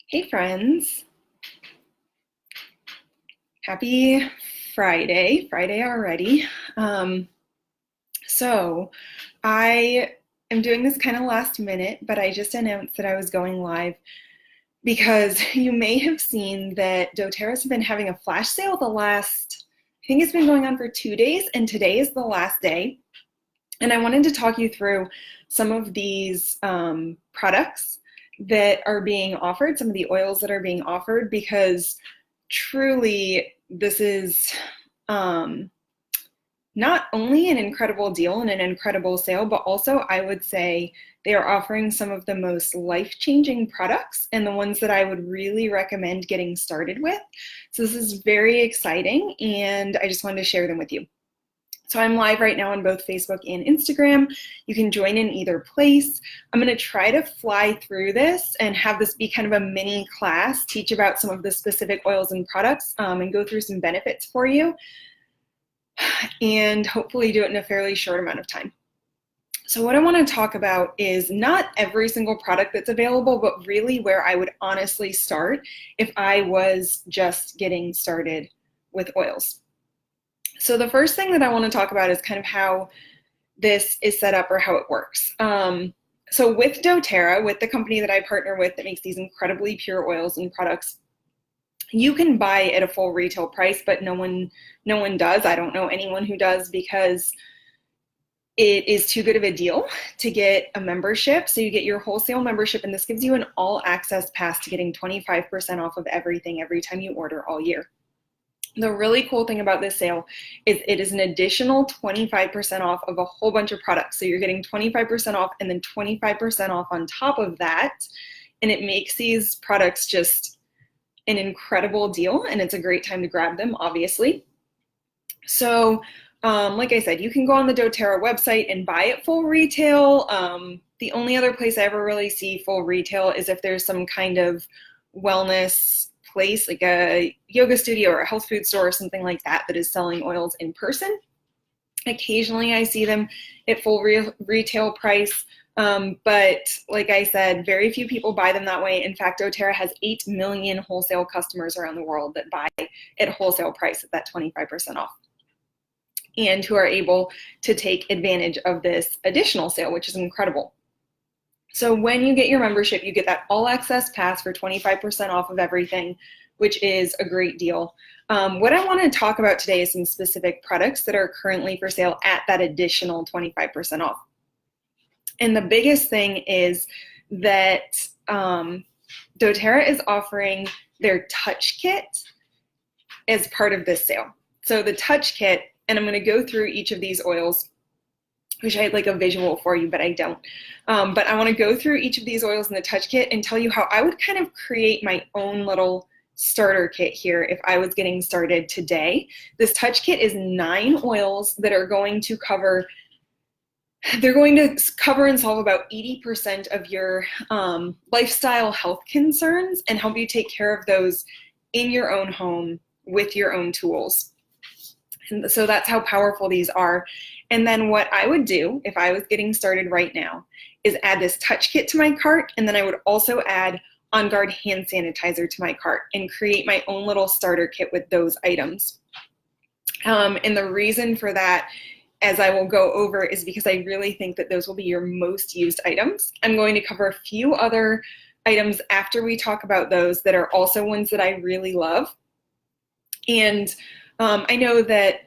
Hey friends, happy Friday already. So I am doing this kind of last minute, but I just announced that I was going live because you may have seen that doTERRA's been having a flash sale I think it's been going on for 2 days, and today is the last day. And I wanted to talk you through some of these products that are being offered, some of the oils that are being offered, because truly this is not only an incredible deal and an incredible sale, but also I would say they are offering some of the most life-changing products and the ones that I would really recommend getting started with. So this is very exciting, and I just wanted to share them with you. So I'm live right now on both Facebook and Instagram. You can join in either place. I'm going to try to fly through this and have this be kind of a mini class, teach about some of the specific oils and products, and go through some benefits for you, and hopefully do it in a fairly short amount of time. So what I want to talk about is not every single product that's available, but really where I would honestly start if I was just getting started with oils. So the first thing that I want to talk about is kind of how this is set up or how it works. So with doTERRA, with the company that I partner with that makes these incredibly pure oils and products, you can buy at a full retail price, but no one does. I don't know anyone who does, because it is too good of a deal to get a membership. So you get your wholesale membership, and this gives you an all access pass to getting 25% off of everything every time you order all year. The really cool thing about this sale is it is an additional 25% off of a whole bunch of products. So you're getting 25% off and then 25% off on top of that. And it makes these products just an incredible deal, and it's a great time to grab them, obviously. So like I said, you can go on the doTERRA website and buy it full retail. The only other place I ever really see full retail is if there's some kind of wellness place, like a yoga studio or a health food store or something like that, that is selling oils in person. Occasionally I see them at full retail price, but like I said, very few people buy them that way. In fact, doTERRA has 8 million wholesale customers around the world that buy at wholesale price at that 25% off, and who are able to take advantage of this additional sale, which is incredible. So when you get your membership, you get that all access pass for 25% off of everything, which is a great deal. What I want to talk about today is some specific products that are currently for sale at that additional 25% off. And the biggest thing is that doTERRA is offering their touch kit as part of this sale. So the touch kit, and I'm going to go through each of these oils. Wish I had like a visual for you, but I don't. But I want to go through each of these oils in the touch kit and tell you how I would kind of create my own little starter kit here if I was getting started today. This touch kit is 9 oils that are going to cover, they're going to cover and solve about 80% of your lifestyle health concerns and help you take care of those in your own home with your own tools. And so that's how powerful these are. And then what I would do if I was getting started right now is add this touch kit to my cart, and then I would also add On Guard hand sanitizer to my cart and create my own little starter kit with those items. And the reason for that, as I will go over, is because I really think that those will be your most used items. I'm going to cover a few other items after we talk about those that are also ones that I really love. And I know that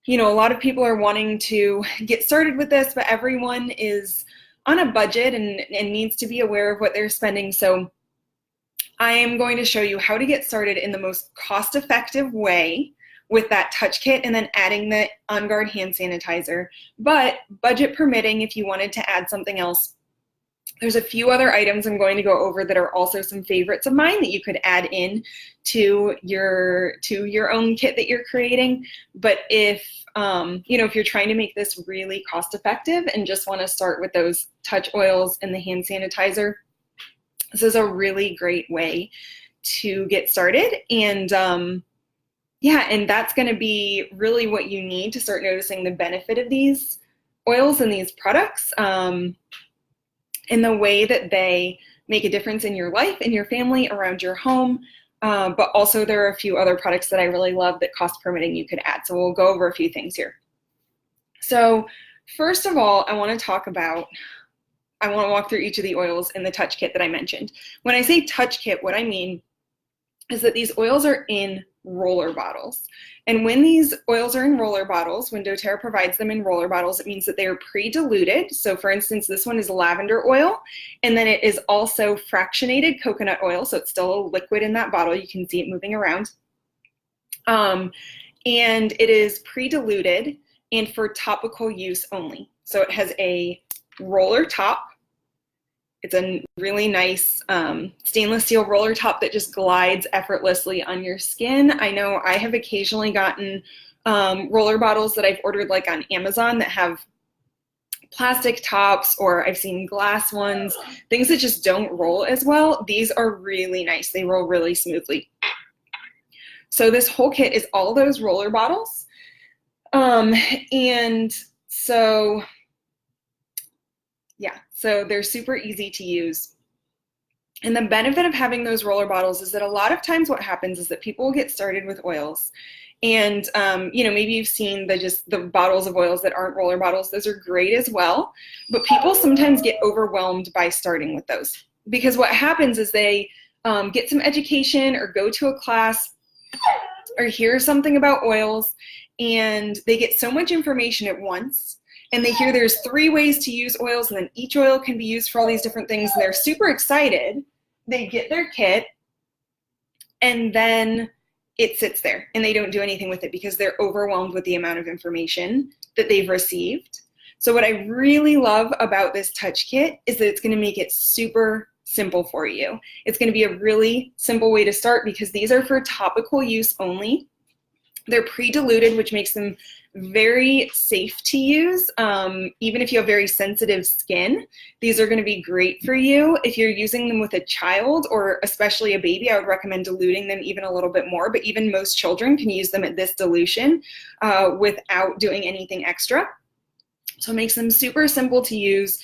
a lot of people are wanting to get started with this, but everyone is on a budget and needs to be aware of what they're spending. So I am going to show you how to get started in the most cost-effective way with that touch kit, and then adding the On Guard hand sanitizer. But budget permitting, if you wanted to add something else, there's a few other items I'm going to go over that are also some favorites of mine that you could add in to your own kit that you're creating. But if if you're trying to make this really cost effective and just want to start with those touch oils and the hand sanitizer, this is a really great way to get started. And and that's going to be really what you need to start noticing the benefit of these oils and these products. And the way that they make a difference in your life, in your family, around your home. But also there are a few other products that I really love that cost permitting you could add. So we'll go over a few things here. So first of all, I want to walk through each of the oils in the touch kit that I mentioned. When I say touch kit, what I mean is that these oils are in roller bottles. And when these oils are in roller bottles, when doTERRA provides them in roller bottles, it means that they are pre-diluted. So for instance, this one is lavender oil, and then it is also fractionated coconut oil. So it's still a liquid in that bottle. You can see it moving around. And it is pre-diluted and for topical use only. So it has a roller top. It's a really nice stainless steel roller top that just glides effortlessly on your skin. I know I have occasionally gotten roller bottles that I've ordered like on Amazon that have plastic tops, or I've seen glass ones, things that just don't roll as well. These are really nice. They roll really smoothly. So this whole kit is all those roller bottles. And so yeah, so they're super easy to use. And the benefit of having those roller bottles is that a lot of times what happens is that people will get started with oils. And, maybe you've seen the bottles of oils that aren't roller bottles. Those are great as well. But people sometimes get overwhelmed by starting with those. Because what happens is they get some education or go to a class or hear something about oils, and they get so much information at once. And they hear there's 3 ways to use oils, and then each oil can be used for all these different things. And they're super excited. They get their kit, and then it sits there, and they don't do anything with it because they're overwhelmed with the amount of information that they've received. So what I really love about this touch kit is that it's going to make it super simple for you. It's going to be a really simple way to start because these are for topical use only. They're pre-diluted, which makes them very safe to use. Even if you have very sensitive skin, these are going to be great for you. If you're using them with a child or especially a baby, I would recommend diluting them even a little bit more, but even most children can use them at this dilution without doing anything extra. So it makes them super simple to use.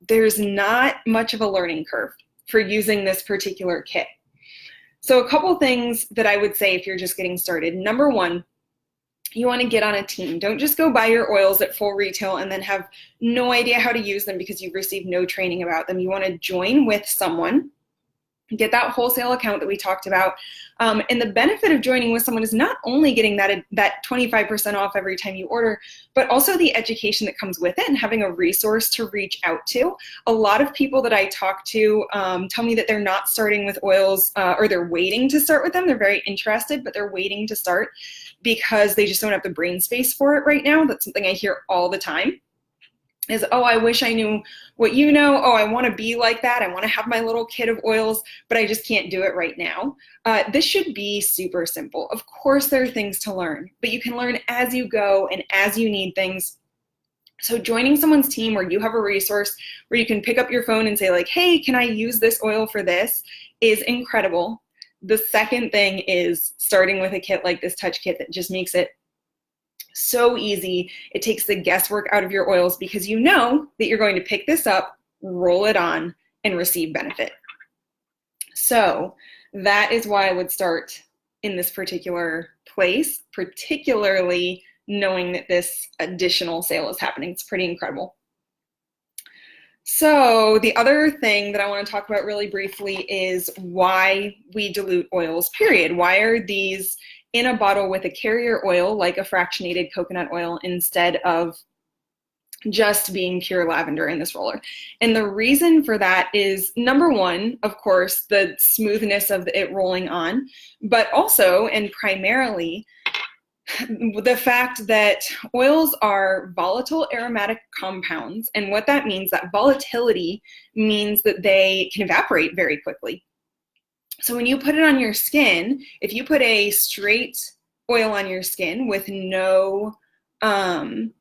There's not much of a learning curve for using this particular kit. So a couple things that I would say if you're just getting started. Number one, you want to get on a team. Don't just go buy your oils at full retail and then have no idea how to use them because you've received no training about them. You want to join with someone, get that wholesale account that we talked about. And the benefit of joining with someone is not only getting that 25% off every time you order, but also the education that comes with it and having a resource to reach out to. A lot of people that I talk to tell me that they're not starting with oils or they're waiting to start with them. They're very interested, but they're waiting to start because they just don't have the brain space for it right now. That's something I hear all the time. Is, oh, I wish I knew what you know. Oh, I want to be like that. I want to have my little kit of oils, but I just can't do it right now. This should be super simple. Of course, there are things to learn, but you can learn as you go and as you need things. So joining someone's team where you have a resource where you can pick up your phone and say like, hey, can I use this oil for this is incredible. The second thing is starting with a kit like this touch kit that just makes it so easy. It takes the guesswork out of your oils because you know that you're going to pick this up, roll it on, and receive benefit. So that is why I would start in this particular place, particularly knowing that this additional sale is happening. It's pretty incredible. So the other thing that I want to talk about really briefly is why we dilute oils, period. Why are these in a bottle with a carrier oil like a fractionated coconut oil instead of just being pure lavender in this roller? And the reason for that is, number one, of course, the smoothness of it rolling on, but also and primarily the fact that oils are volatile aromatic compounds. And what that means, that volatility means that they can evaporate very quickly. So when you put it on your skin, if you put a straight oil on your skin with no carrier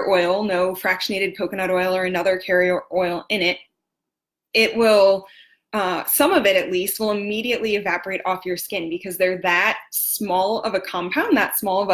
oil, no fractionated coconut oil or another carrier oil in it, it will, some of it at least, will immediately evaporate off your skin because they're that small of a compound, that small of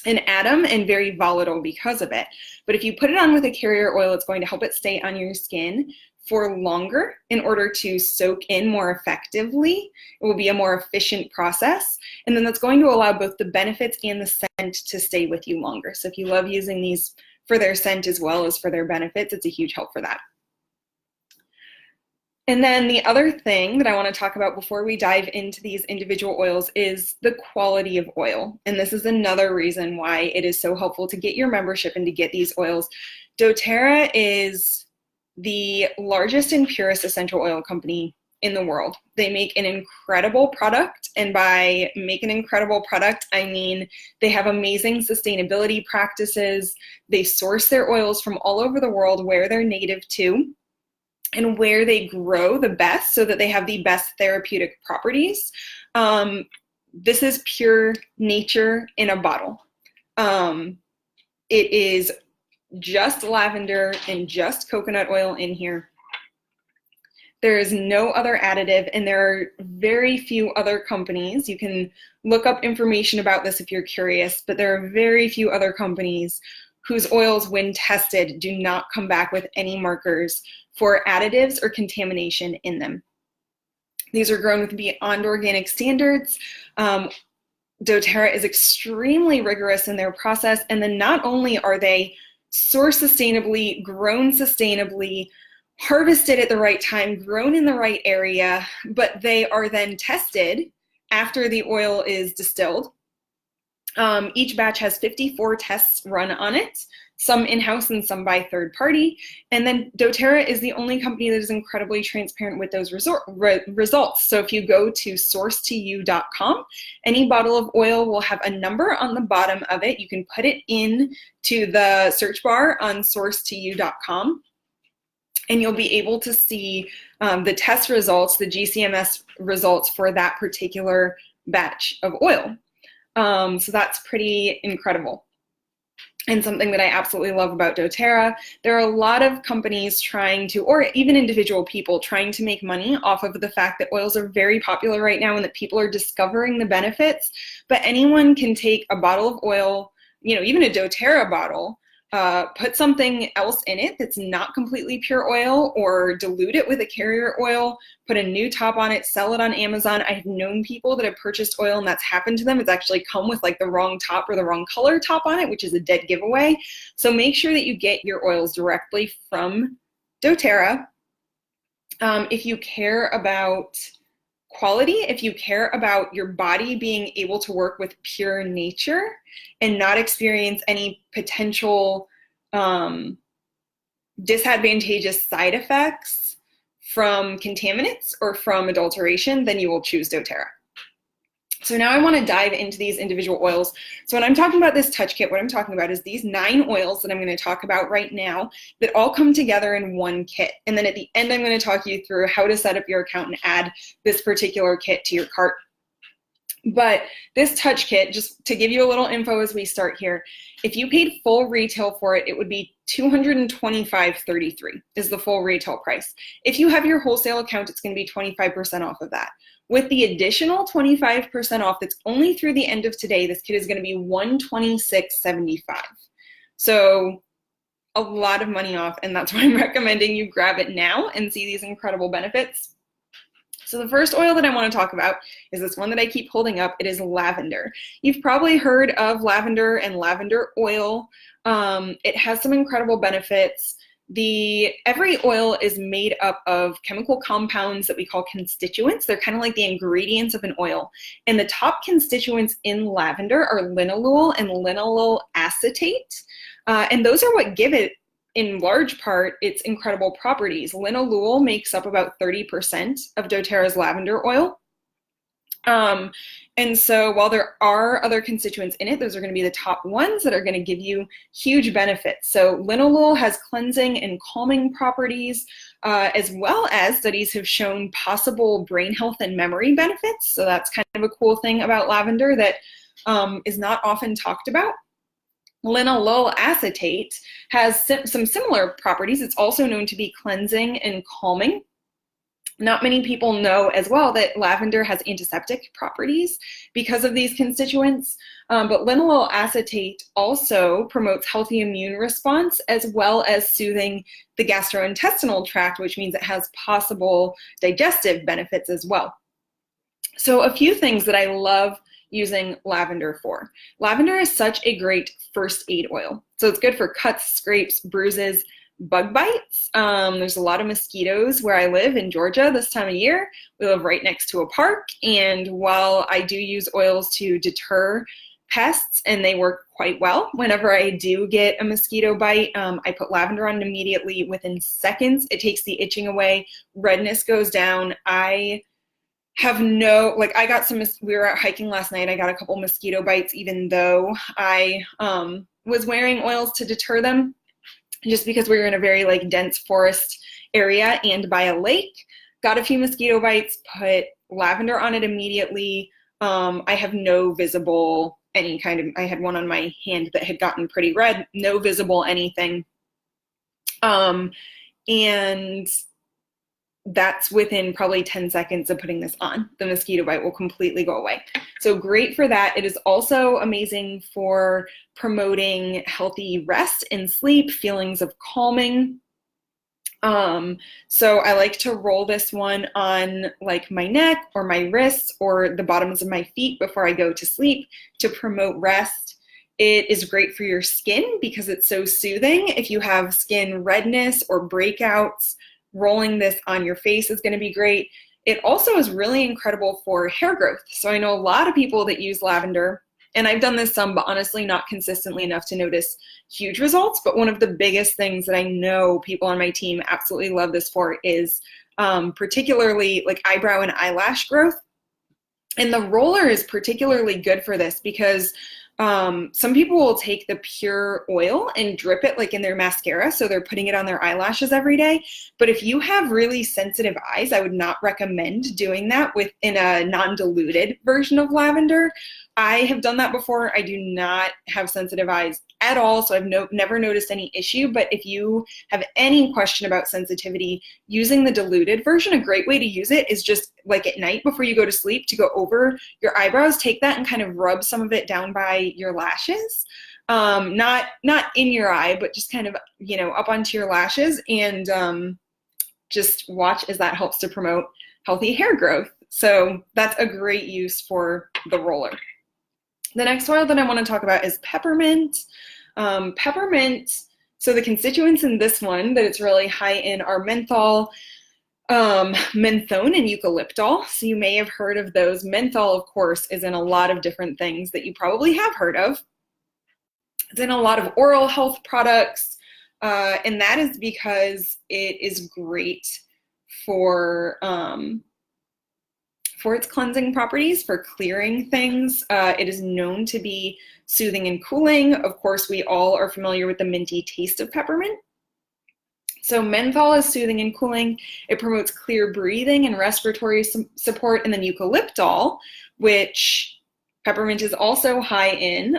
an atom and very volatile because of it. But if you put it on with a carrier oil, it's going to help it stay on your skin for longer in order to soak in more effectively. It will be a more efficient process. And then that's going to allow both the benefits and the scent to stay with you longer. So if you love using these for their scent as well as for their benefits, it's a huge help for that. And then the other thing that I want to talk about before we dive into these individual oils is the quality of oil. And this is another reason why it is so helpful to get your membership and to get these oils. doTERRA is the largest and purest essential oil company in the world. They make an incredible product, and by make an incredible product, I mean they have amazing sustainability practices. They source their oils from all over the world where they're native to, and where they grow the best so that they have the best therapeutic properties. This is pure nature in a bottle. It is just lavender and just coconut oil in here. There is no other additive, and there are very few other companies. You can look up information about this if you're curious, but there are very few other companies whose oils, when tested, do not come back with any markers for additives or contamination in them. These are grown with beyond organic standards. doTERRA is extremely rigorous in their process, and then not only are they sourced sustainably, grown sustainably, harvested at the right time, grown in the right area, but they are then tested after the oil is distilled. Each batch has 54 tests run on it, some in-house and some by third party. And then doTERRA is the only company that is incredibly transparent with those results. So if you go to sourcetoyou.com, any bottle of oil will have a number on the bottom of it. You can put it in to the search bar on sourcetoyou.com, and you'll be able to see the test results, the GCMS results for that particular batch of oil. So that's pretty incredible, and something that I absolutely love about doTERRA. There are a lot of companies trying to, or even individual people trying to make money off of the fact that oils are very popular right now and that people are discovering the benefits. But anyone can take a bottle of oil, you know, even a doTERRA bottle, put something else in it that's not completely pure oil, or dilute it with a carrier oil, put a new top on it, sell it on Amazon. I have known people that have purchased oil and that's happened to them. It's actually come with like the wrong top or the wrong color top on it, which is a dead giveaway. So make sure that you get your oils directly from doTERRA. If you care about quality, if you care about your body being able to work with pure nature and not experience any potential disadvantageous side effects from contaminants or from adulteration, then you will choose doTERRA. So now I want to dive into these individual oils. So when I'm talking about this touch kit, what I'm talking about is these 9 oils that I'm going to talk about right now that all come together in one kit. And then at the end, I'm going to talk you through how to set up your account and add this particular kit to your cart. But this touch kit, just to give you a little info as we start here, if you paid full retail for it, it would be $225.33 is the full retail price. If you have your wholesale account, it's going to be 25% off of that. With the additional 25% off that's only through the end of today, this kit is going to be $126.75. So a lot of money off, and that's why I'm recommending you grab it now and see these incredible benefits. So the first oil that I want to talk about is this one that I keep holding up. It is lavender. You've probably heard of lavender and lavender oil. It has some incredible benefits. Every oil is made up of chemical compounds that we call constituents. They're kind of like the ingredients of an oil. And the top constituents in lavender are linalool and linalool acetate. And those are what give it, in large part, its incredible properties. Linalool makes up about 30% of doTERRA's lavender oil. And so while there are other constituents in it, those are going to be the top ones that are going to give you huge benefits. So linalool has cleansing and calming properties, as well as studies have shown possible brain health and memory benefits. So that's kind of a cool thing about lavender that is not often talked about. Linalool acetate has some similar properties. It's also known to be cleansing and calming. Not many people know as well that lavender has antiseptic properties because of these constituents. But linalool acetate also promotes healthy immune response as well as soothing the gastrointestinal tract, which means it has possible digestive benefits as well. So a few things that I love using lavender for. Lavender is such a great first aid oil. So it's good for cuts, scrapes, bruises, bug bites. There's a lot of mosquitoes where I live in Georgia this time of year. We live right next to a park, and while I do use oils to deter pests, and they work quite well, whenever I do get a mosquito bite, I put lavender on it immediately. Within seconds, it takes the itching away, redness goes down. I have no, like I got some, we were out hiking last night, I got a couple mosquito bites even though I was wearing oils to deter them, just because we were in a very like dense forest area and by a lake. Got a few mosquito bites, put lavender on it immediately. I have no visible any kind of, I had one on my hand that had gotten pretty red, no visible anything. And that's within probably 10 seconds of putting this on. The mosquito bite will completely go away. So great for that. It is also amazing for promoting healthy rest and sleep, feelings of calming. So I like to roll this one on like my neck or my wrists or the bottoms of my feet before I go to sleep to promote rest. It is great for your skin because it's so soothing. If you have skin redness or breakouts, rolling this on your face is going to be great. It also is really incredible for hair growth. So I know a lot of people that use lavender, and I've done this some, but honestly not consistently enough to notice huge results. But one of the biggest things that I know people on my team absolutely love this for is particularly like eyebrow and eyelash growth. And the roller is particularly good for this because some people will take the pure oil and drip it like in their mascara, so they're putting it on their eyelashes every day. But if you have really sensitive eyes, I would not recommend doing that in a non-diluted version of lavender. I have done that before. I do not have sensitive eyes at all, so I've never noticed any issue. But if you have any question about sensitivity, using the diluted version, a great way to use it is just like at night before you go to sleep to go over your eyebrows, take that and kind of rub some of it down by your lashes. Not in your eye, but just kind of, you know, up onto your lashes, and just watch as that helps to promote healthy hair growth. So that's a great use for the roller. The next oil that I want to talk about is peppermint. Peppermint, so the constituents in this one that it's really high in are menthol, menthone, and eucalyptol. So you may have heard of those. Menthol, of course, is in a lot of different things that you probably have heard of. It's in a lot of oral health products, and that is because it is great for its cleansing properties, for clearing things. It is known to be soothing and cooling. Of course, we all are familiar with the minty taste of peppermint. So menthol is soothing and cooling. It promotes clear breathing and respiratory support. And then eucalyptol, which peppermint is also high in,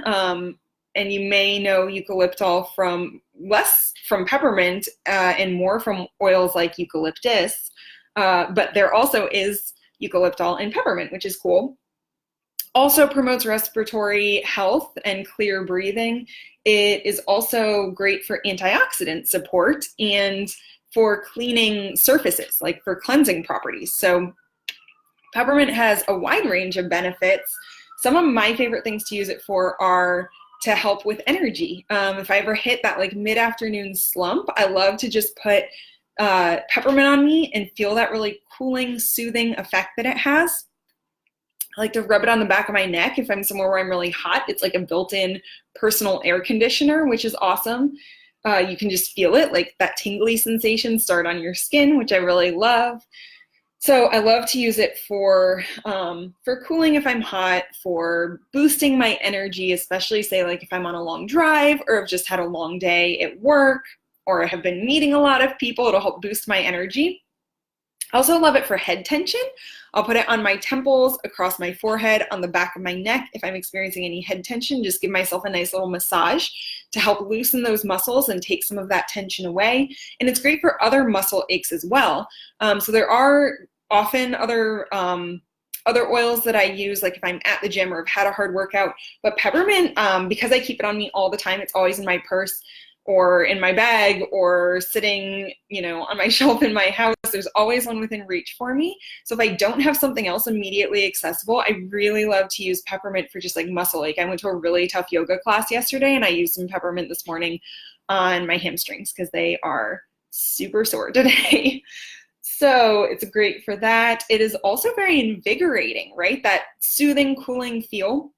and you may know eucalyptol less from peppermint and more from oils like eucalyptus, but there also is eucalyptol in peppermint, which is cool. Also promotes respiratory health and clear breathing. It is also great for antioxidant support and for cleaning surfaces, like for cleansing properties. So peppermint has a wide range of benefits. Some of my favorite things to use it for are to help with energy. If I ever hit that like mid-afternoon slump, I love to just put peppermint on me and feel that really cooling, soothing effect that it has. I like to rub it on the back of my neck if I'm somewhere where I'm really hot. It's like a built-in personal air conditioner, which is awesome. You can just feel it, like that tingly sensation start on your skin, which I really love. So I love to use it for cooling if I'm hot, for boosting my energy, especially say like if I'm on a long drive or have just had a long day at work or have been meeting a lot of people. It'll help boost my energy. I also love it for head tension. I'll put it on my temples, across my forehead, on the back of my neck. If I'm experiencing any head tension, just give myself a nice little massage to help loosen those muscles and take some of that tension away. And it's great for other muscle aches as well. So there are often other other oils that I use, like if I'm at the gym or have had a hard workout. But peppermint, because I keep it on me all the time, it's always in my purse or in my bag or sitting, on my shelf in my house. There's always one within reach for me. So if I don't have something else immediately accessible, I really love to use peppermint for just like muscle ache. I went to a really tough yoga class yesterday and I used some peppermint this morning on my hamstrings because they are super sore today. So it's great for that. It is also very invigorating, right? That soothing, cooling feel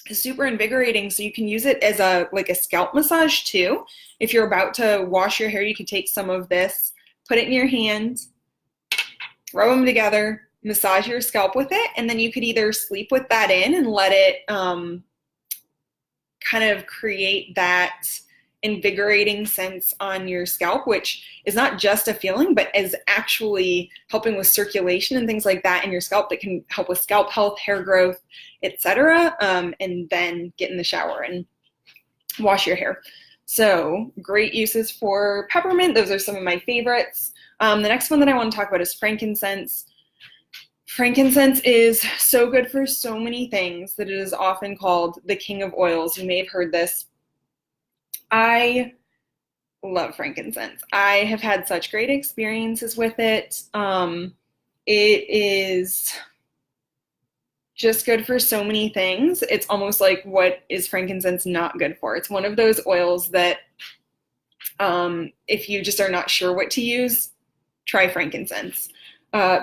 is super invigorating. So you can use it as a scalp massage too. If you're about to wash your hair, you can take some of this, put it in your hand, rub them together, massage your scalp with it, and then you could either sleep with that in and let it kind of create that invigorating sense on your scalp, which is not just a feeling, but is actually helping with circulation and things like that in your scalp that can help with scalp health, hair growth, etc. And then get in the shower and wash your hair. So great uses for peppermint. Those are some of my favorites. The next one that I want to talk about is frankincense. Frankincense is so good for so many things that it is often called the king of oils. You may have heard this. I love frankincense. I have had such great experiences with it. It is just good for so many things. It's almost like, what is frankincense not good for? It's one of those oils that if you just are not sure what to use, try frankincense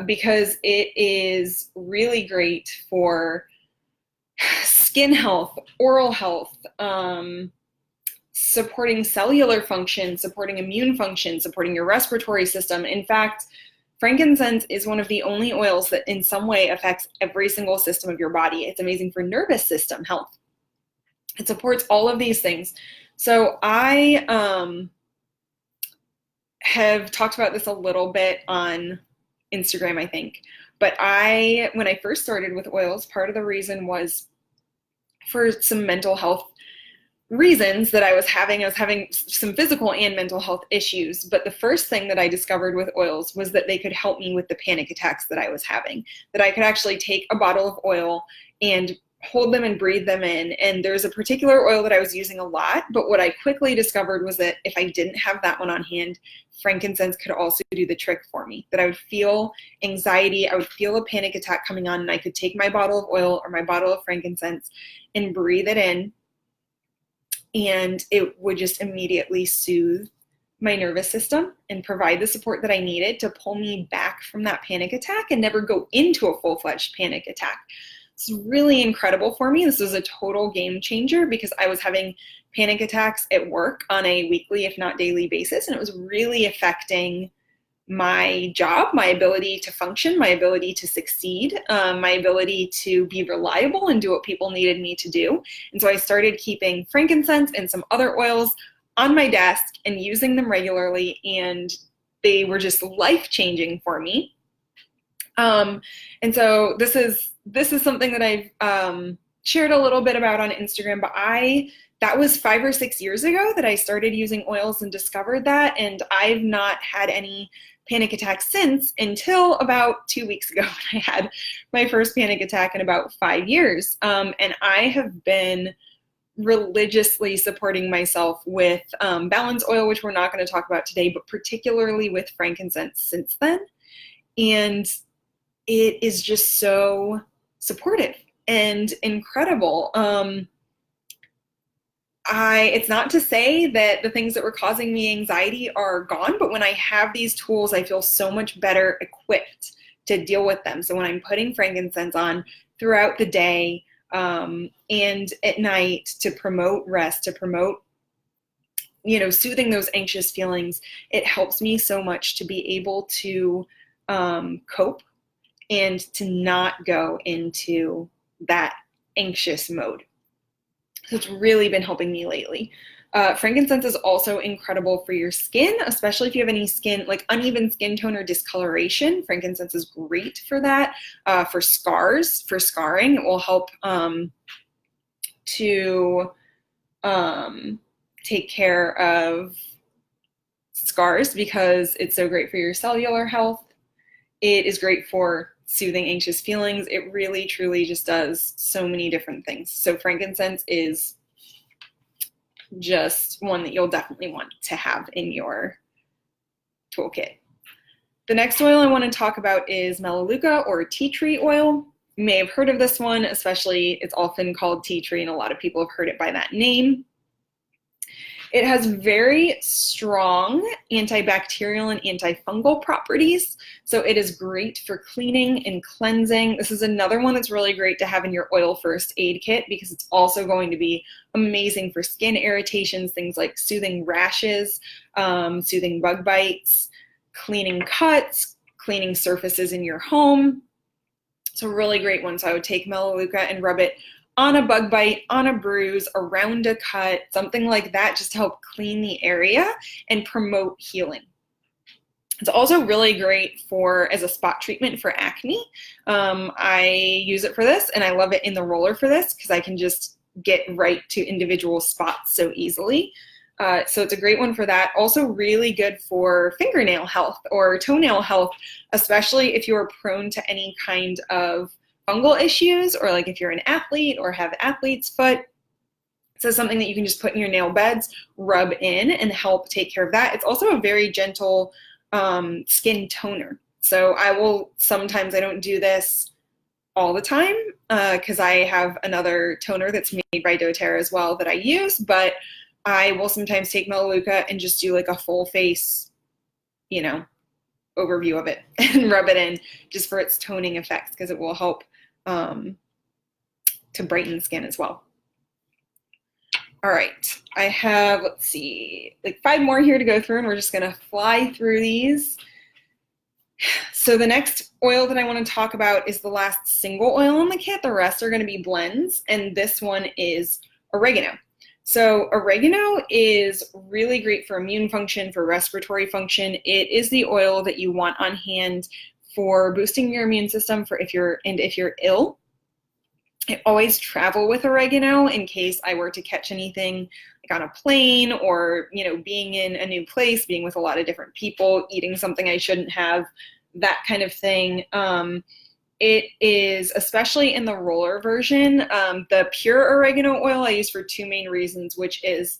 because it is really great for skin health, oral health, supporting cellular function, supporting immune function, supporting your respiratory system. In fact, frankincense is one of the only oils that in some way affects every single system of your body. It's amazing for nervous system health. It supports all of these things. So I have talked about this a little bit on Instagram, I think. But when I first started with oils, part of the reason was for some mental health reasons that I was having some physical and mental health issues. But the first thing that I discovered with oils was that they could help me with the panic attacks that I was having, that I could actually take a bottle of oil and hold them and breathe them in. And there's a particular oil that I was using a lot, but what I quickly discovered was that if I didn't have that one on hand, frankincense could also do the trick for me, that I would feel anxiety, I would feel a panic attack coming on, and I could take my bottle of oil or my bottle of frankincense and breathe it in, and it would just immediately soothe my nervous system and provide the support that I needed to pull me back from that panic attack and never go into a full-fledged panic attack. It's really incredible for me. This was a total game changer because I was having panic attacks at work on a weekly, if not daily basis, and it was really affecting my job, my ability to function, my ability to succeed, my ability to be reliable and do what people needed me to do. And so I started keeping frankincense and some other oils on my desk and using them regularly, and they were just life-changing for me. And so this is something that I've shared a little bit about on Instagram, but that was 5 or 6 years ago that I started using oils and discovered that, and I've not had any panic attacks since until about 2 weeks ago when I had my first panic attack in about 5 years. And I have been religiously supporting myself with balance oil, which we're not going to talk about today, but particularly with frankincense since then. And it is just so supportive and incredible. It's not to say that the things that were causing me anxiety are gone, but when I have these tools, I feel so much better equipped to deal with them. So when I'm putting frankincense on throughout the day and at night to promote rest, to promote, soothing those anxious feelings, it helps me so much to be able to cope and to not go into that anxious mode. So it's really been helping me lately. Frankincense is also incredible for your skin, especially if you have any skin, like uneven skin tone or discoloration. Frankincense is great for that. For scars, for scarring, it will help to take care of scars because it's so great for your cellular health. It is great for soothing anxious feelings. It really, truly just does so many different things. So frankincense is just one that you'll definitely want to have in your toolkit. The next oil I want to talk about is melaleuca or tea tree oil. You may have heard of this one, especially it's often called tea tree, and a lot of people have heard it by that name. It has very strong antibacterial and antifungal properties, so it is great for cleaning and cleansing. This is another one that's really great to have in your oil first aid kit because it's also going to be amazing for skin irritations, things like soothing rashes, soothing bug bites, cleaning cuts, cleaning surfaces in your home. It's a really great one. So I would take melaleuca and rub it on a bug bite, on a bruise, around a cut, something like that, just to help clean the area and promote healing. It's also really great as a spot treatment for acne. I use it for this, and I love it in the roller for this because I can just get right to individual spots so easily. So it's a great one for that. Also really good for fingernail health or toenail health, especially if you're prone to any kind of fungal issues, or like if you're an athlete or have athlete's foot. So something that you can just put in your nail beds, rub in, and help take care of that. It's also a very gentle skin toner. So sometimes I don't do this all the time because I have another toner that's made by doTERRA as well that I use, but I will sometimes take melaleuca and just do like a full face, overview of it and rub it in just for its toning effects because it will help to brighten the skin as well. All right, I have, let's see, like 5 more here to go through, and we're just gonna fly through these. So the next oil that I want to talk about is the last single oil in the kit. The rest are gonna be blends, and this one is oregano. So oregano is really great for immune function, for respiratory function. It is the oil that you want on hand for boosting your immune system if you're ill. I always travel with oregano in case I were to catch anything like on a plane or, being in a new place, being with a lot of different people, eating something I shouldn't have, that kind of thing. It is, especially in the roller version, the pure oregano oil I use for 2 main reasons, which is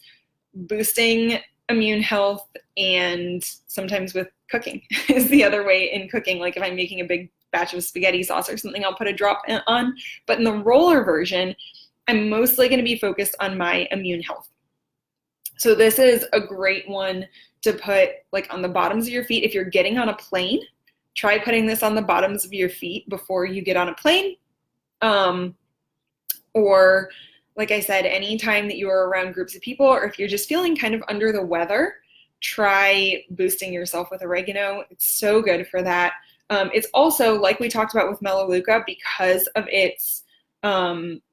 boosting immune health, and sometimes with cooking is the other way in cooking. Like if I'm making a big batch of spaghetti sauce or something, I'll put a drop on. But in the roller version, I'm mostly going to be focused on my immune health. So this is a great one to put like on the bottoms of your feet. If you're getting on a plane, try putting this on the bottoms of your feet before you get on a plane. Or like I said, anytime that you are around groups of people, or if you're just feeling kind of under the weather, try boosting yourself with oregano. It's so good for that. It's also, like we talked about with melaleuca, because of its antifungal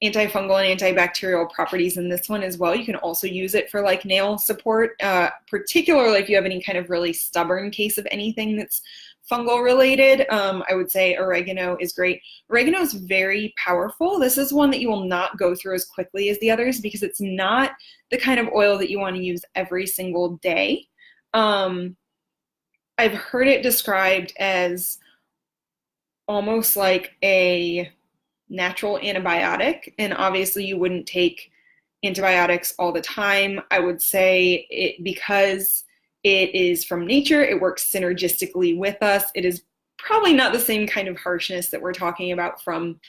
and antibacterial properties in this one as well. You can also use it for like nail support, particularly if you have any kind of really stubborn case of anything that's fungal related. I would say oregano is great. Oregano is very powerful. This is one that you will not go through as quickly as the others because it's not the kind of oil that you want to use every single day. I've heard it described as almost like a natural antibiotic, and obviously you wouldn't take antibiotics all the time. I would say it, because it is from nature, it works synergistically with us. It is probably not the same kind of harshness that we're talking about from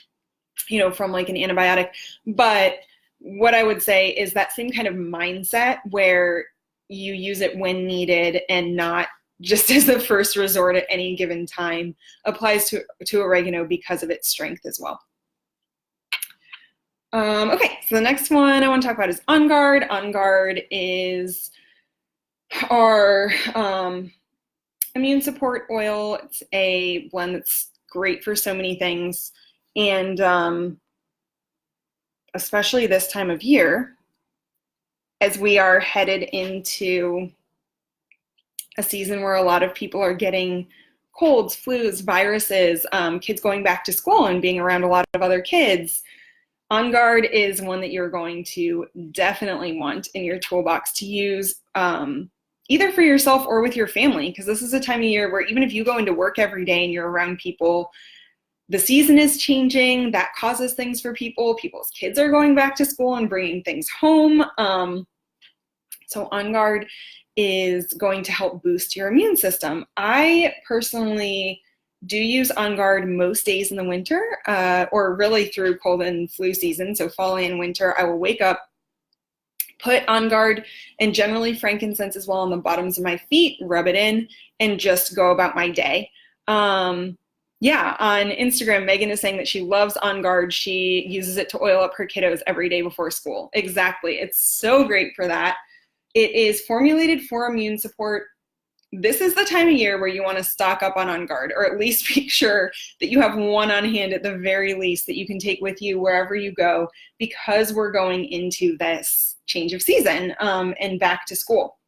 like an antibiotic. But what I would say is that same kind of mindset where you use it when needed and not just as a first resort at any given time applies to oregano because of its strength as well. Okay, so the next one I want to talk about is On Guard. On Guard is our immune support oil. It's a blend that's great for so many things, and especially this time of year, as we are headed into a season where a lot of people are getting colds, flus, viruses, kids going back to school and being around a lot of other kids. On Guard is one that you're going to definitely want in your toolbox to use either for yourself or with your family, because this is a time of year where even if you go into work every day and you're around people, the season is changing. That causes things for people. People's kids are going back to school and bringing things home. So On Guard is going to help boost your immune system. I personally do use On Guard most days in the winter, or really through cold and flu season. So fall and winter, I will wake up, put On Guard and generally frankincense as well on the bottoms of my feet, rub it in, and just go about my day. Yeah, on Instagram, Megan is saying that she loves On Guard. She uses it to oil up her kiddos every day before school. Exactly. It's so great for that. It is formulated for immune support. This is the time of year where you want to stock up on Guard, or at least make sure that you have one on hand at the very least that you can take with you wherever you go, because we're going into this change of season and back to school.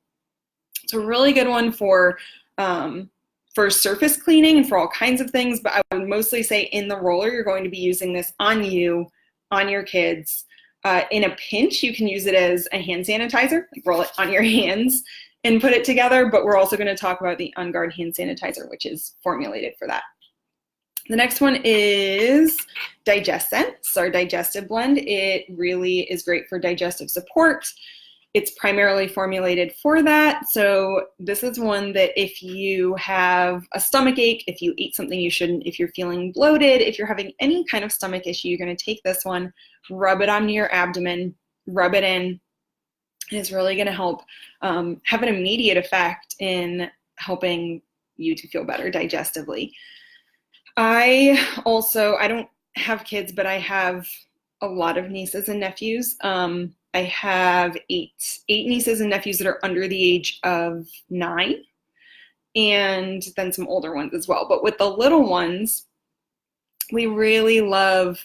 It's a really good one for surface cleaning and for all kinds of things, but I would mostly say in the roller, you're going to be using this on you, on your kids. In a pinch, you can use it as a hand sanitizer, like roll it on your hands and put it together, but we're also going to talk about the On Guard hand sanitizer, which is formulated for that. The next one is Digescent. It's our digestive blend. It really is great for digestive support. It's primarily formulated for that. So this is one that if you have a stomach ache, if you eat something you shouldn't, if you're feeling bloated, if you're having any kind of stomach issue, you're going to take this one, rub it onto your abdomen, rub it in. And it's really going to help have an immediate effect in helping you to feel better digestively. I don't have kids, but I have a lot of nieces and nephews. I have eight nieces and nephews that are under the age of 9, and then some older ones as well. But with the little ones, we really love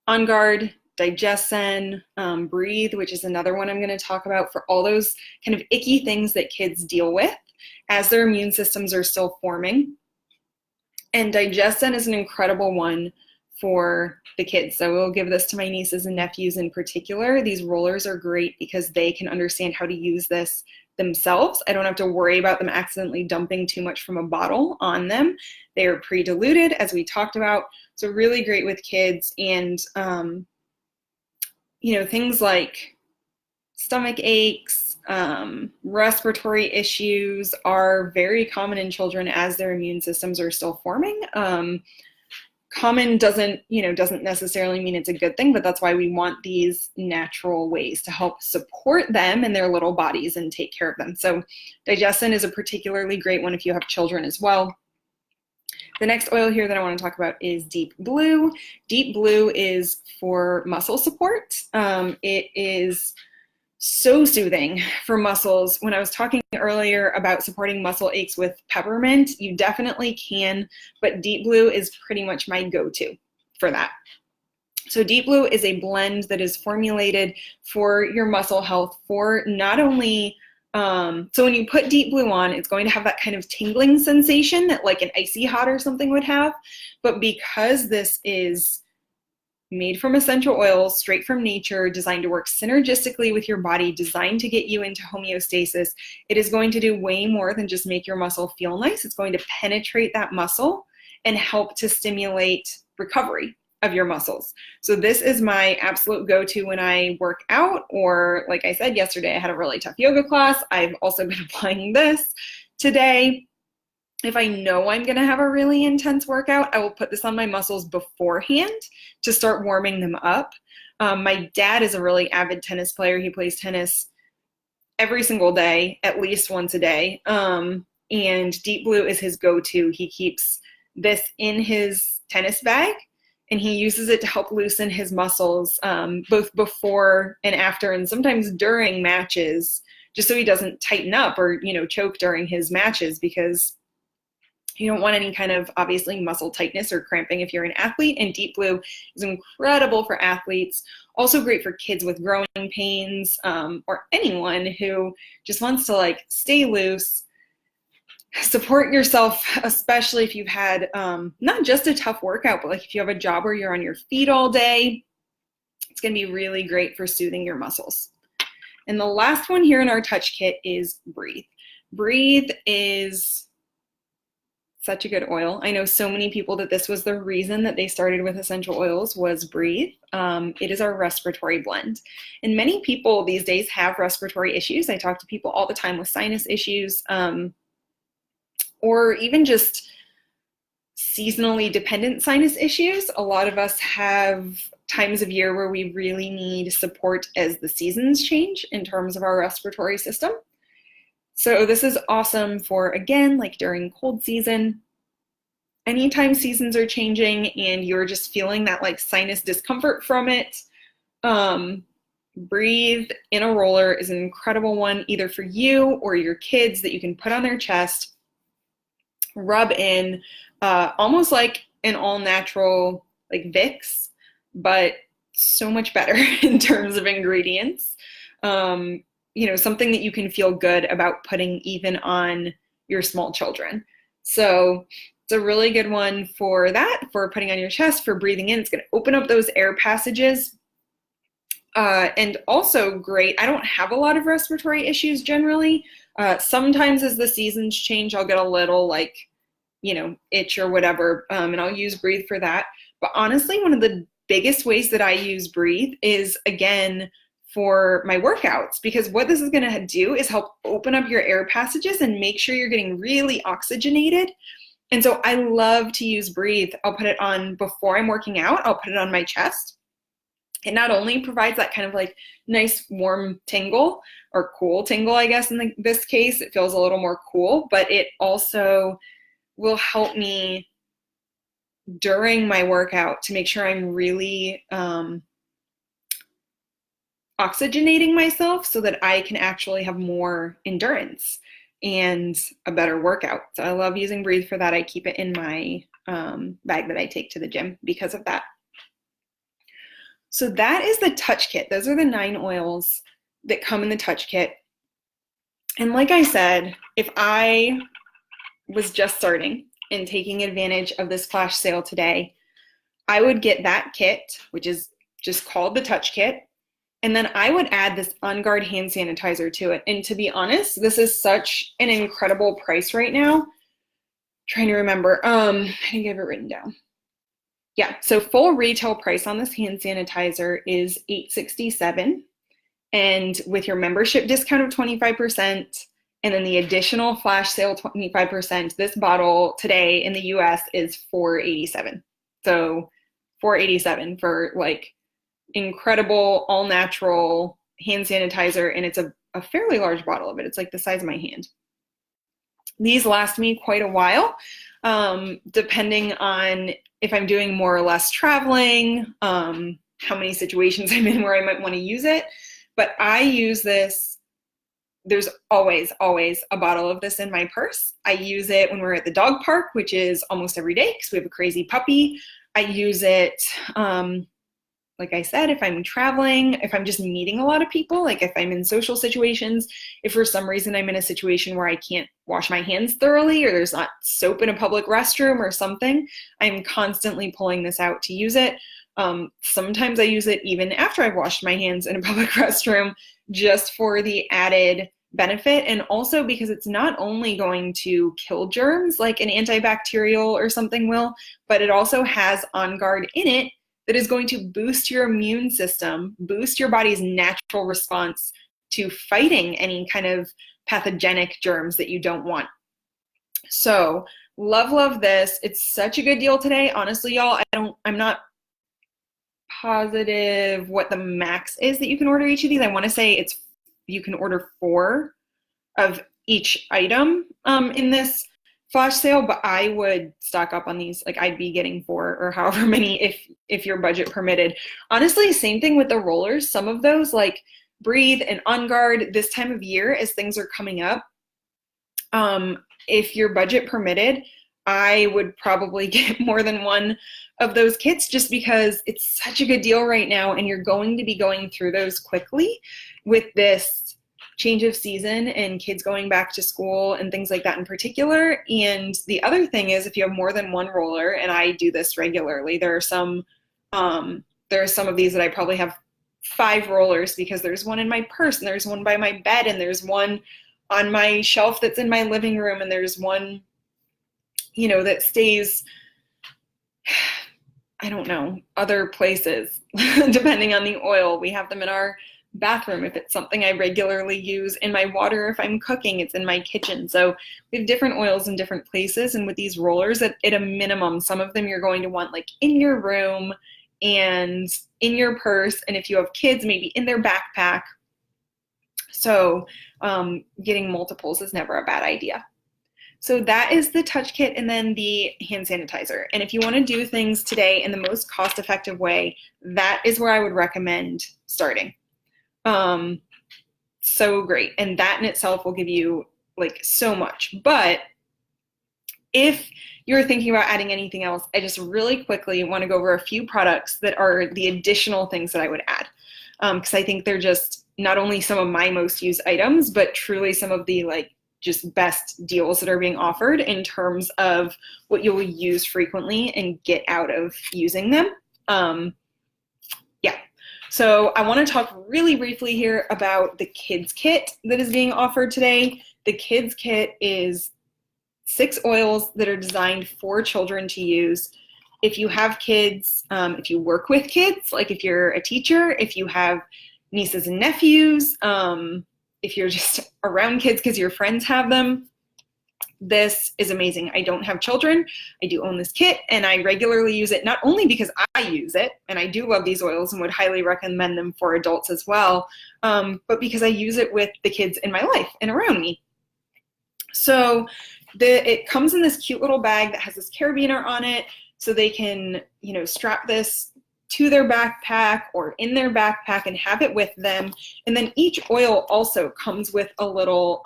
On Guard, Digescent, Breathe, which is another one I'm going to talk about for all those kind of icky things that kids deal with as their immune systems are still forming. And Digescent is an incredible one for the kids. So we'll give this to my nieces and nephews in particular. These rollers are great because they can understand how to use this themselves. I don't have to worry about them accidentally dumping too much from a bottle on them. They are pre-diluted, as we talked about. So really great with kids. And, things like stomach aches, respiratory issues are very common in children as their immune systems are still forming. Common doesn't necessarily mean it's a good thing, but that's why we want these natural ways to help support them in their little bodies and take care of them. So Digescent is a particularly great one if you have children as well. The next oil here that I want to talk about is Deep Blue. Deep Blue is for muscle support. It is so soothing for muscles. When I was talking earlier about supporting muscle aches with peppermint, you definitely can, but Deep Blue is pretty much my go-to for that. So Deep Blue is a blend that is formulated for your muscle health, for not only, so when you put Deep Blue on, it's going to have that kind of tingling sensation that like an icy hot or something would have, but because this is made from essential oils, straight from nature, designed to work synergistically with your body, designed to get you into homeostasis, it is going to do way more than just make your muscle feel nice. It's going to penetrate that muscle and help to stimulate recovery of your muscles. So this is my absolute go-to when I work out, or like I said yesterday, I had a really tough yoga class. I've also been applying this today. If I know I'm going to have a really intense workout, I will put this on my muscles beforehand to start warming them up. My dad is a really avid tennis player. He plays tennis every single day, at least once a day. And Deep Blue is his go-to. He keeps this in his tennis bag, and he uses it to help loosen his muscles, both before and after, and sometimes during matches, just so he doesn't tighten up or, choke during his matches, because you don't want any kind of, obviously, muscle tightness or cramping if you're an athlete. And Deep Blue is incredible for athletes, also great for kids with growing pains, or anyone who just wants to stay loose, support yourself, especially if you've had not just a tough workout, but if you have a job where you're on your feet all day. It's going to be really great for soothing your muscles. And the last one here in our touch kit is Breathe. Breathe is such a good oil. I know so many people that this was the reason that they started with essential oils was Breathe. It is our respiratory blend. And many people these days have respiratory issues. I talk to people all the time with sinus issues, or even just seasonally dependent sinus issues. A lot of us have times of year where we really need support as the seasons change in terms of our respiratory system. So this is awesome for, again, like during cold season, anytime seasons are changing and you're just feeling that like sinus discomfort from it. Breathe in a roller is an incredible one, either for you or your kids, that you can put on their chest, rub in, almost like an all-natural like Vicks, but so much better in terms of ingredients. You know, something that you can feel good about putting even on your small children. So it's a really good one for that, for putting on your chest, for breathing in. It's going to open up those air passages. And also great, I don't have a lot of respiratory issues generally. Sometimes as the seasons change, I'll get a little like, you know, itch or whatever, and I'll use Breathe for that. But honestly, one of the biggest ways that I use Breathe is, again, for my workouts, because what this is going to do is help open up your air passages and make sure you're getting really oxygenated. And so I love to use Breathe. I'll put it on before I'm working out. I'll put it on my chest. It not only provides that kind of like nice warm tingle, or cool tingle, I guess in this case, it feels a little more cool, but it also will help me during my workout to make sure I'm really oxygenating myself so that I can actually have more endurance and a better workout. So I love using Breathe for that. I keep it in my bag that I take to the gym because of that. So that is the touch kit. Those are the 9 oils that come in the touch kit. And like I said, if I was just starting and taking advantage of this flash sale today, I would get that kit, which is just called the touch kit. And then I would add this On Guard hand sanitizer to it. And to be honest, this is such an incredible price right now. I'm trying to remember. I think I have it written down. Yeah, so full retail price on this hand sanitizer is $8.67. And with your membership discount of 25%, and then the additional flash sale 25%, this bottle today in the US is $4.87. So $4.87 for like incredible all-natural hand sanitizer, and it's a fairly large bottle of it. It's like the size of my hand. These last me quite a while, depending on if I'm doing more or less traveling, how many situations I'm in where I might want to use it. But I use this, there's always a bottle of this in my purse. I use it when we're at the dog park, which is almost every day because we have a crazy puppy. I use it, like I said, if I'm traveling, if I'm just meeting a lot of people, like if I'm in social situations, if for some reason I'm in a situation where I can't wash my hands thoroughly, or there's not soap in a public restroom or something, I'm constantly pulling this out to use it. Sometimes I use it even after I've washed my hands in a public restroom, just for the added benefit, and also because it's not only going to kill germs like an antibacterial or something will, but it also has On Guard in it that is going to boost your immune system, boost your body's natural response to fighting any kind of pathogenic germs that you don't want. So love this. It's such a good deal today. Honestly, y'all, I'm not positive what the max is that you can order each of these. I want to say you can order 4 of each item in this flash sale, but I would stock up on these. Like I'd be getting 4 or however many if your budget permitted. Honestly, same thing with the rollers. Some of those like Breathe and On Guard this time of year as things are coming up, if your budget permitted, I would probably get more than one of those kits just because it's such a good deal right now, and you're going to be going through those quickly with this change of season and kids going back to school and things like that in particular. And the other thing is, if you have more than one roller, and I do this regularly, there are some of these that I probably have 5 rollers because there's one in my purse and there's one by my bed and there's one on my shelf that's in my living room, and there's one, you know, that stays, I don't know, other places, depending on the oil. We have them in our bathroom if it's something I regularly use, in my water if I'm cooking, it's in my kitchen. So we have different oils in different places, and with these rollers, at a minimum, some of them you're going to want like in your room and in your purse, and if you have kids, maybe in their backpack. So getting multiples is never a bad idea. So that is the touch kit, and then the hand sanitizer. And if you want to do things today in the most cost-effective way, that is where I would recommend starting. So great. And that in itself will give you like so much. But if you're thinking about adding anything else, I just really quickly want to go over a few products that are the additional things that I would add. Because I think they're just not only some of my most used items, but truly some of the like just best deals that are being offered in terms of what you'll use frequently and get out of using them. Yeah. So I want to talk really briefly here about the kids kit that is being offered today. The kids kit is 6 oils that are designed for children to use. If you have kids, if you work with kids, like if you're a teacher, if you have nieces and nephews, if you're just around kids because your friends have them, this is amazing. I don't have children. I do own this kit, and I regularly use it, not only because I use it, and I do love these oils and would highly recommend them for adults as well, but because I use it with the kids in my life and around me. So it comes in this cute little bag that has this carabiner on it, so they can, you know, strap this to their backpack or in their backpack and have it with them. And then each oil also comes with a little,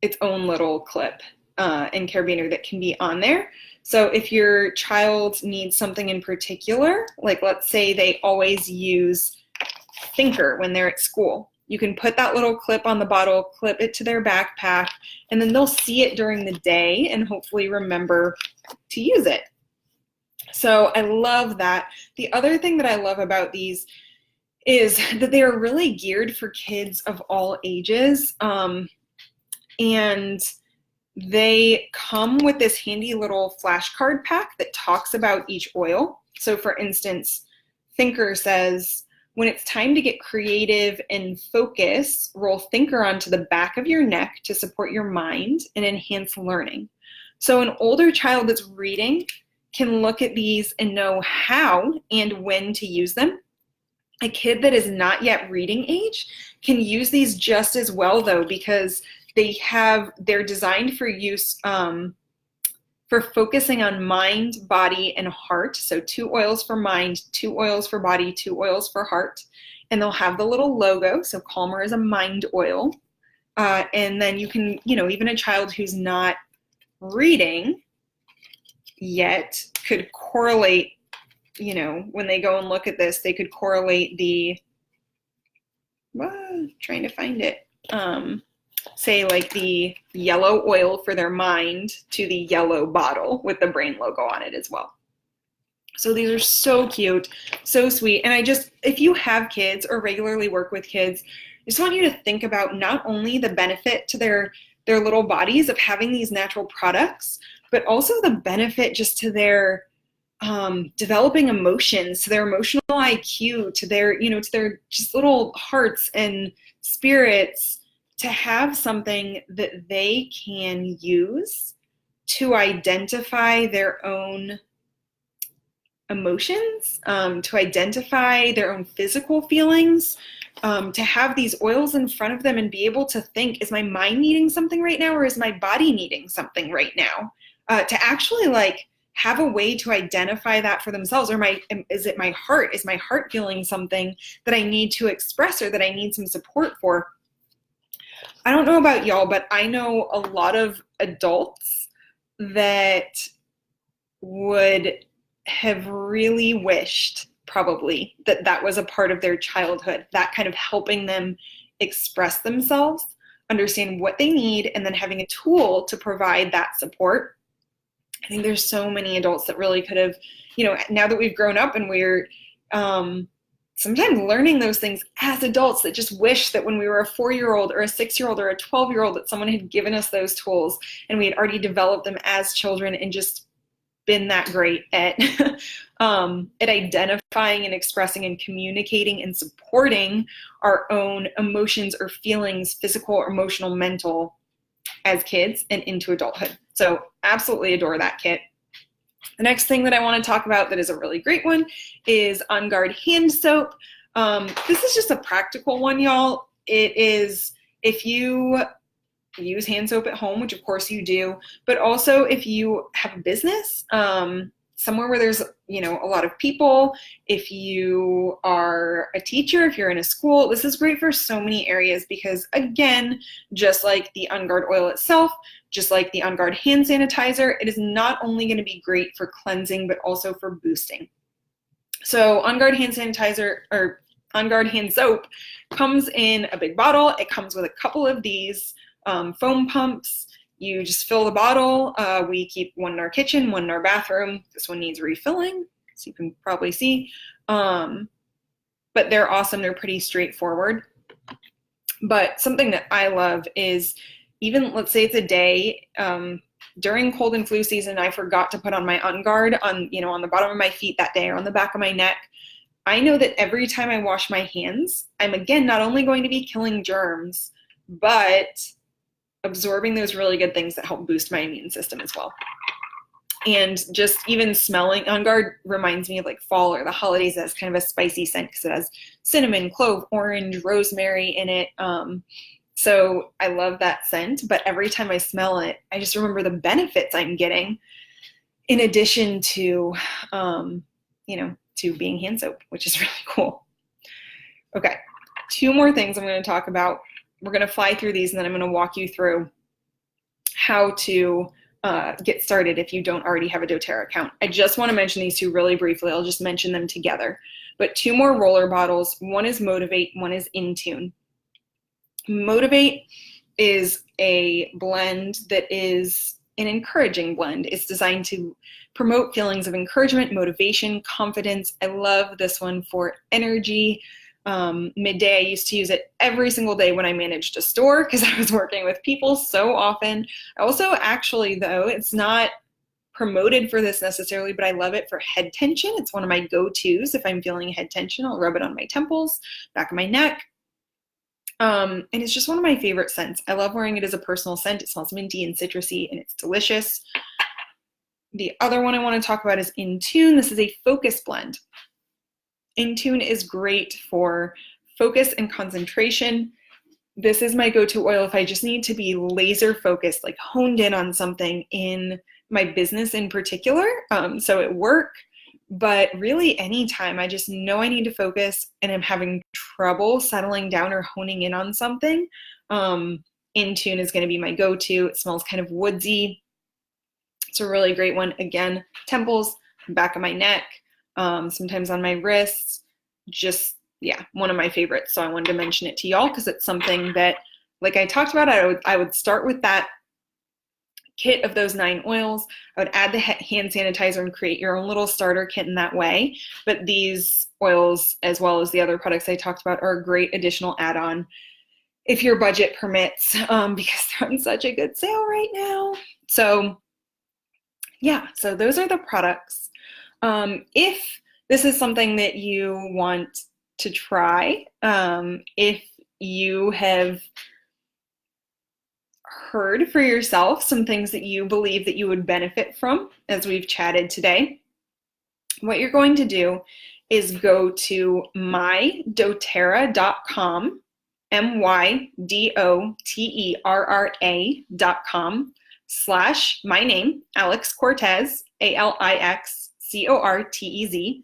its own little clip and carabiner that can be on there. So if your child needs something in particular, like let's say they always use Thinker when they're at school, you can put that little clip on the bottle, clip it to their backpack, and then they'll see it during the day and hopefully remember to use it. So I love that. The other thing that I love about these is that they are really geared for kids of all ages. And they come with this handy little flashcard pack that talks about each oil. So for instance, Thinker says, when it's time to get creative and focus, roll Thinker onto the back of your neck to support your mind and enhance learning. So an older child that's reading can look at these and know how and when to use them. A kid that is not yet reading age can use these just as well, though, because they're designed for use for focusing on mind, body, and heart. So 2 oils for mind, 2 oils for body, 2 oils for heart. And they'll have the little logo. So Calmer is a mind oil. And then you can, you know, even a child who's not reading yet could correlate, you know, when they go and look at this, they could correlate the, trying to find it, say like the yellow oil for their mind to the yellow bottle with the brain logo on it as well. So these are so cute, so sweet. And if you have kids or regularly work with kids, I just want you to think about not only the benefit to their little bodies of having these natural products, but also the benefit just to their developing emotions, to their emotional IQ, to their, you know, to their just little hearts and spirits, to have something that they can use to identify their own emotions, to identify their own physical feelings, to have these oils in front of them and be able to think, is my mind needing something right now, or is my body needing something right now? To actually like have a way to identify that for themselves, or is it my heart? Is my heart feeling something that I need to express or that I need some support for? I don't know about y'all, but I know a lot of adults that would have really wished probably that was a part of their childhood, that kind of helping them express themselves, understand what they need, and then having a tool to provide that support. I think there's so many adults that really could have, you know, now that we've grown up and we're sometimes learning those things as adults that just wish that when we were a 4-year-old or a 6-year-old or a 12-year-old that someone had given us those tools and we had already developed them as children and just been that great at at identifying and expressing and communicating and supporting our own emotions or feelings, physical or emotional, mental, as kids and into adulthood. So absolutely adore that kit. The next thing that I want to talk about that is a really great one is On Guard hand soap. This is just a practical one, y'all. It is, if you use hand soap at home, which of course you do, but also if you have a business, somewhere where there's, a lot of people, if you are a teacher, if you're in a school, this is great for so many areas because, again, just like the On Guard oil itself, just like the On Guard hand sanitizer, it is not only going to be great for cleansing, but also for boosting. So On Guard hand sanitizer, or On Guard hand soap, comes in a big bottle. It comes with a couple of these foam pumps. You just fill the bottle. We keep one in our kitchen, one in our bathroom. This one needs refilling, so you can probably see. But they're awesome. They're pretty straightforward. But something that I love is, even let's say it's a day during cold and flu season, I forgot to put on my On Guard on the bottom of my feet that day or on the back of my neck. I know that every time I wash my hands, I'm again not only going to be killing germs, but absorbing those really good things that help boost my immune system as well. And just even smelling, On Guard reminds me of like fall or the holidays as kind of a spicy scent because it has cinnamon, clove, orange, rosemary in it. So I love that scent, but every time I smell it, I just remember the benefits I'm getting in addition to, to being hand soap, which is really cool. Okay, 2 more things I'm going to talk about. We're going to fly through these and then I'm going to walk you through how to get started if you don't already have a doTERRA account. I just want to mention these 2 really briefly. I'll just mention them together. But 2 more roller bottles. One is Motivate, one is Intune. Motivate is a blend that is an encouraging blend. It's designed to promote feelings of encouragement, motivation, confidence. I love this one for energy. Midday, I used to use it every single day when I managed a store because I was working with people so often. I also actually, though, it's not promoted for this necessarily, but I love it for head tension. It's one of my go-tos. If I'm feeling head tension, I'll rub it on my temples, back of my neck. And it's just one of my favorite scents. I love wearing it as a personal scent. It smells minty and citrusy, and it's delicious. The other one I want to talk about is Intune. This is a focus blend. Intune is great for focus and concentration. This is my go-to oil if I just need to be laser focused, like honed in on something in my business in particular. So at work, but really anytime I just know I need to focus and I'm having trouble settling down or honing in on something, Intune is going to be my go-to. It smells kind of woodsy. It's a really great one. Again, temples, back of my neck, sometimes on my wrists, just, yeah, one of my favorites. So I wanted to mention it to y'all because it's something that, like I talked about, I would start with that kit of those 9 oils. I would add the hand sanitizer and create your own little starter kit in that way. But these oils, as well as the other products I talked about, are a great additional add-on if your budget permits, because they're on such a good sale right now. So yeah, so those are the products. If this is something that you want to try, if you have heard for yourself some things that you believe that you would benefit from as we've chatted today, what you're going to do is go to mydoterra.com, mydoterra.com/my name, Alex Cortez, ALIXCORTEZ,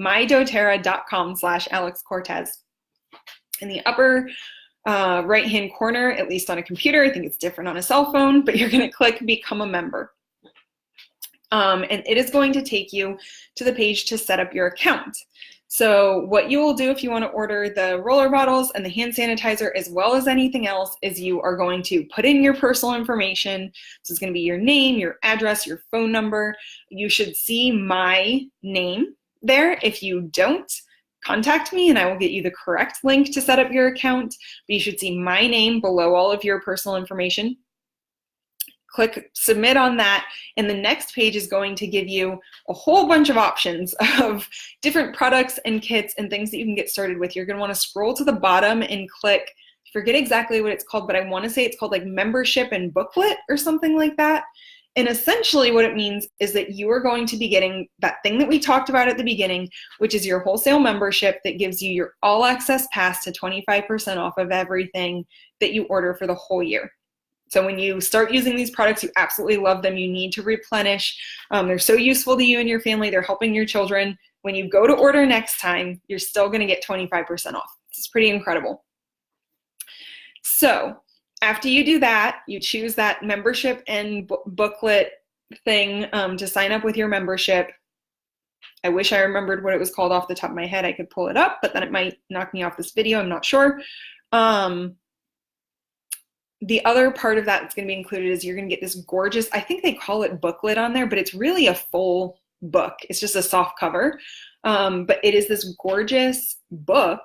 mydoterra.com/Alex Cortez. In the upper right-hand corner, at least on a computer, I think it's different on a cell phone, but you're going to click Become a Member. And it is going to take you to the page to set up your account. So what you will do if you want to order the roller bottles and the hand sanitizer, as well as anything else, is you are going to put in your personal information. So it's going to be your name, your address, your phone number. You should see my name there. If you don't, contact me and I will get you the correct link to set up your account. But you should see my name below all of your personal information. Click submit on that, and the next page is going to give you a whole bunch of options of different products and kits and things that you can get started with. You're going to want to scroll to the bottom and click, I forget exactly what it's called, but I want to say it's called like membership and booklet or something like that. And essentially what it means is that you are going to be getting that thing that we talked about at the beginning, which is your wholesale membership that gives you your all access pass to 25% off of everything that you order for the whole year. So when you start using these products, you absolutely love them. You need to replenish. They're so useful to you and your family. They're helping your children. When you go to order next time, you're still going to get 25% off. It's pretty incredible. So after you do that, you choose that membership and booklet thing to sign up with your membership. I wish I remembered what it was called off the top of my head. I could pull it up, but then it might knock me off this video. I'm not sure. The other part of that that's going to be included is you're going to get this gorgeous, I think they call it booklet on there, but it's really a full book. It's just a soft cover. But it is this gorgeous book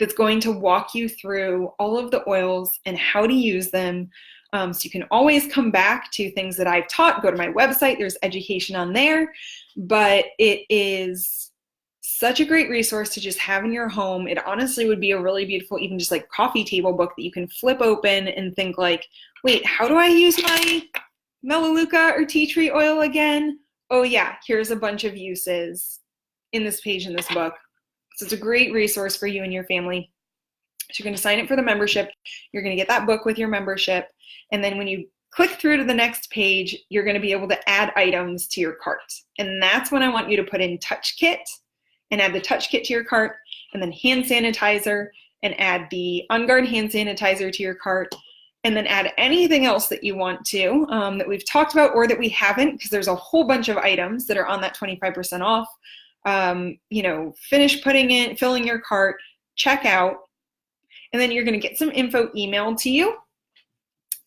that's going to walk you through all of the oils and how to use them. So you can always come back to things that I've taught. Go to my website. There's education on there. But it is such a great resource to just have in your home. It honestly would be a really beautiful, even just like coffee table book that you can flip open and think like, wait, how do I use my Melaleuca or tea tree oil again? Oh yeah, here's a bunch of uses in this page in this book. So it's a great resource for you and your family. So you're going to sign up for the membership. You're going to get that book with your membership. And then when you click through to the next page, you're going to be able to add items to your cart. And that's when I want you to put in Touch Kit and add the Touch Kit to your cart, and then hand sanitizer, and add the On Guard hand sanitizer to your cart, and then add anything else that you want to that we've talked about or that we haven't, because there's a whole bunch of items that are on that 25% off. Finish filling your cart, check out, and then you're going to get some info emailed to you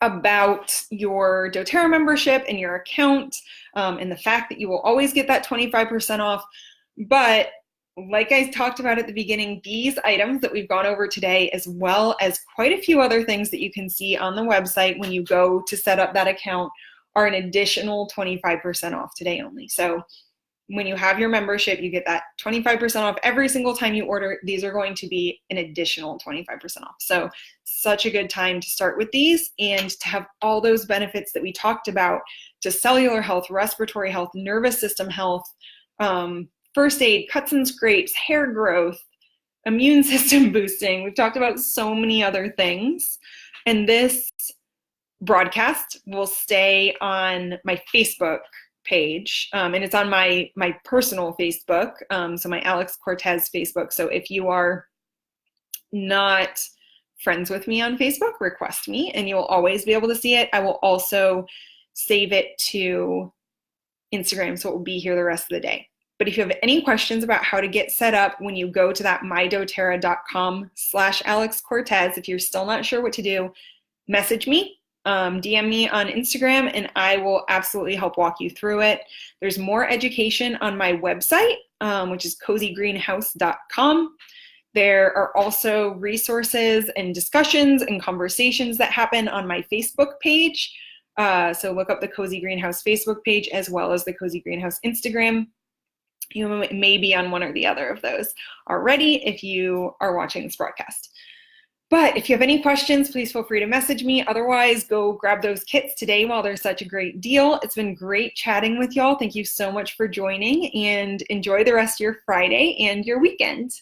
about your doTERRA membership and your account, and the fact that you will always get that 25% off. But like I talked about at the beginning, these items that we've gone over today, as well as quite a few other things that you can see on the website when you go to set up that account, are an additional 25% off today only. So when you have your membership, you get that 25% off every single time you order. These are going to be an additional 25% off. So such a good time to start with these and to have all those benefits that we talked about to cellular health, respiratory health, nervous system health, first aid, cuts and scrapes, hair growth, immune system boosting. We've talked about so many other things. And this broadcast will stay on my Facebook page, and it's on my personal Facebook, so my Alex Cortez Facebook. So if you are not friends with me on Facebook, request me, and you'll always be able to see it. I will also save it to Instagram, so it will be here the rest of the day. But if you have any questions about how to get set up when you go to that mydoterra.com/Alex Cortez, if you're still not sure what to do, message me, DM me on Instagram, and I will absolutely help walk you through it. There's more education on my website, which is cozygreenhouse.com. There are also resources and discussions and conversations that happen on my Facebook page. So look up the Cozy Greenhouse Facebook page as well as the Cozy Greenhouse Instagram. You may be on one or the other of those already if you are watching this broadcast. But if you have any questions, please feel free to message me. Otherwise, go grab those kits today while they're such a great deal. It's been great chatting with y'all. Thank you so much for joining, and enjoy the rest of your Friday and your weekend.